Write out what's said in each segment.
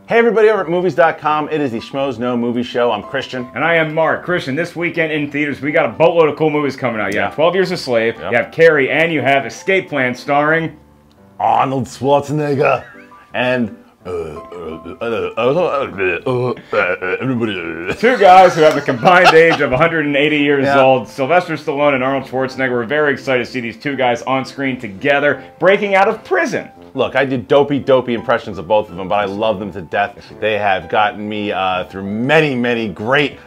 Hey everybody over at movies.com. It is the Schmoes No Movie Show. I'm Kristian. And I am Mark. Kristian, this weekend in theaters, we got a boatload of cool movies coming out. You have 12 Years a Slave, you have Carrie, and you have Escape Plan starring Arnold Schwarzenegger and everybody. two guys who have a combined age of 180 years old. Sylvester Stallone and Arnold Schwarzenegger. We're very excited to see these two guys on screen together, breaking out of prison. Look, I did dopey impressions of both of them, but I love them to death. They have gotten me through many great,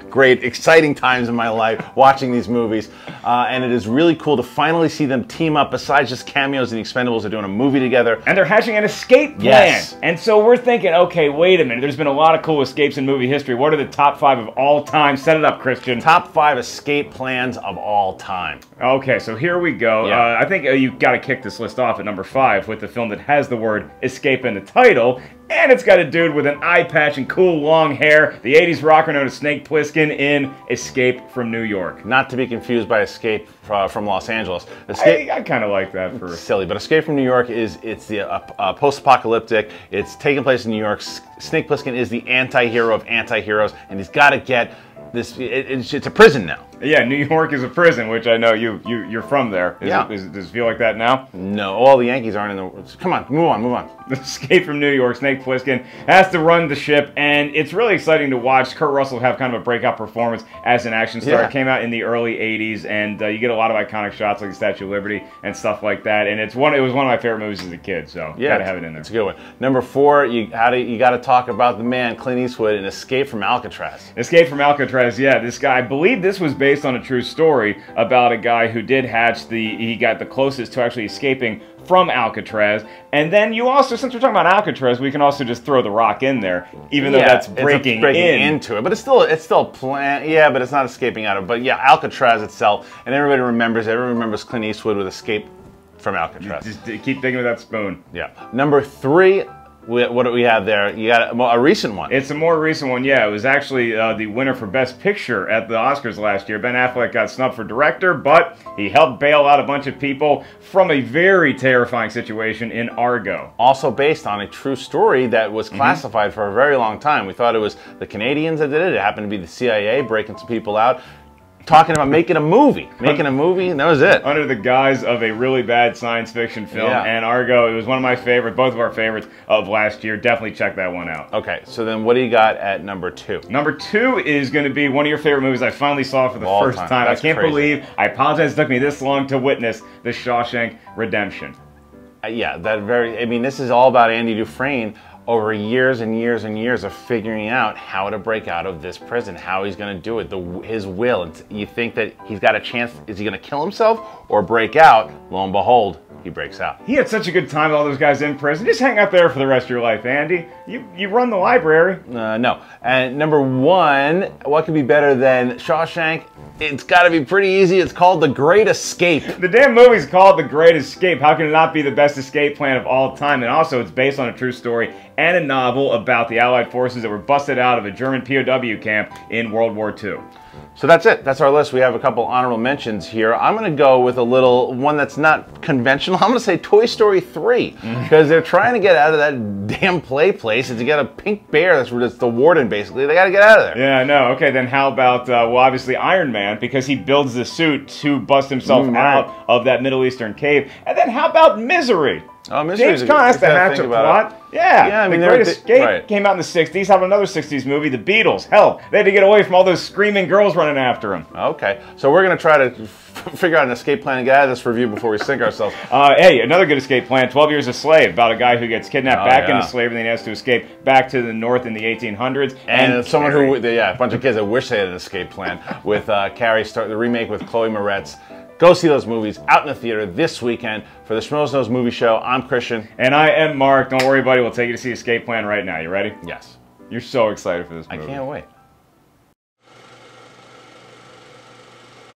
exciting times in my life watching these movies. And it is really cool to finally see them team up. Besides just cameos in The Expendables, they're doing a movie together. And they're hatching an escape plan. Yes. And so we're thinking, okay, wait a minute. There's been a lot of cool escapes in movie history. What are the top 5 of all time? Set it up, Kristian. Top 5 escape plans of all time. Okay, so here we go. I think you've got to kick this list off at number 5 with the film that has the word escape in the title, and it's got a dude with an eye patch and cool long hair, the 80s rocker known as Snake Plissken in Escape from New York. Not to be confused by Escape from Los Angeles. Escape, I kind of like that for silly, but Escape from New York it's the post-apocalyptic. It's taking place in New York. Snake Plissken is the anti-hero of anti-heroes, and he's got to get this. It's a prison now. Yeah, New York is a prison, which I know you're from there. Does it feel like that now? No, all the Yankees aren't in the... Come on, move on. Escape from New York, Snake Plissken has to run the ship, and it's really exciting to watch Kurt Russell have kind of a breakout performance as an action star. It came out in the early 80s, and you get a lot of iconic shots like the Statue of Liberty and stuff like that, and it was one of my favorite movies as a kid, so gotta have it in there. It's a good one. Number 4, you got to talk about the man, Clint Eastwood, in Escape from Alcatraz. Escape from Alcatraz, yeah. This guy, I believe this was based on a true story about a guy who did hatch he got the closest to actually escaping from Alcatraz. And then you also, since we're talking about Alcatraz, we can also just throw The Rock in there, even though that's breaking into it. But it's still plan. Yeah, but it's not escaping out of it. But yeah, Alcatraz itself, and everybody remembers Clint Eastwood with Escape from Alcatraz. Just keep digging with that spoon. Yeah. Number 3. What do we have there? You got a recent one. It's a more recent one, yeah. It was actually the winner for Best Picture at the Oscars last year. Ben Affleck got snubbed for director, but he helped bail out a bunch of people from a very terrifying situation in ARGO. Also based on a true story that was classified for a very long time. We thought it was the Canadians that did it. It happened to be the CIA breaking some people out. Talking about making a movie, and that was it. Under the guise of a really bad science fiction film, and ARGO, it was one of my favorites, both of our favorites of last year. Definitely check that one out. Okay, so then what do you got at number 2? Number 2 is going to be one of your favorite movies I finally saw for the first time. I can't believe, I apologize it took me this long to witness the Shawshank Redemption. This is all about Andy Dufresne over years and years of figuring out how to break out of this prison, how he's going to do it, his will. And you think that he's got a chance, is he going to kill himself or break out? Lo and behold, he breaks out. He had such a good time with all those guys in prison. Just hang out there for the rest of your life, Andy. You run the library. No. And number 1, what could be better than Shawshank? It's got to be pretty easy. It's called The Great Escape. The damn movie's called The Great Escape. How can it not be the best escape plan of all time? And also, it's based on a true story and a novel about the Allied forces that were busted out of a German POW camp in World War II. So that's it. That's our list. We have a couple honorable mentions here. I'm going to go with a little one that's not conventional. I'm going to say Toy Story 3 because they're trying to get out of that damn place. It's got a pink bear that's the warden, basically. They got to get out of there. Yeah, no. Okay, then how about, well, obviously Iron Man because he builds the suit to bust himself out of that Middle Eastern cave. And then how about Misery? Oh, James Caan has to hatch a plot. Yeah, I mean, The Great Escape came out in the 60s. Have another 60s movie, The Beatles. Hell, they had to get away from all those screaming girls running after him. Okay, so we're going to try to figure out an escape plan and get out of this review before we sink ourselves. Hey, another good escape plan, 12 Years a Slave, about a guy who gets kidnapped back into slavery and then he has to escape back to the North in the 1800s. And someone who, a bunch of kids that wish they had an escape plan with Carrie, the remake with Chloe Moretz. Go see those movies out in the theater this weekend. For the Schmoes No Movie Show, I'm Kristian. And I am Mark. Don't worry, buddy. We'll take you to see Escape Plan right now. You ready? Yes. You're so excited for this movie. I can't wait.